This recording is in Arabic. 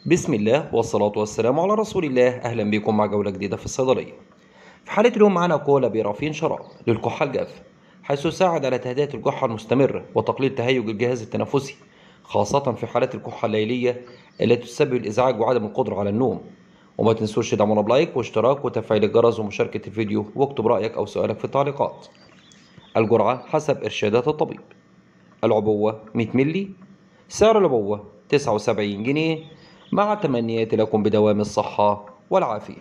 بسم الله والصلاة والسلام على رسول الله. أهلا بكم مع جولة جديدة في الصيدلية. في حالة اليوم معنا كولا بيرافين شراب للكحة الجافة، حيث يساعد على تهدئة الكحة المستمرة وتقليل تهيج الجهاز التنفسي، خاصة في حالات الكحة الليلية التي تسبب الإزعاج وعدم القدرة على النوم. وما تنسوش تدعمونا بلايك واشتراك وتفعيل الجرس ومشاركة الفيديو، واكتب رأيك أو سؤالك في التعليقات. الجرعة حسب إرشادات الطبيب. العبوة 100 ملي. سعر العبوة 79 جنيه، مع تمنياتي لكم بدوام الصحة والعافية.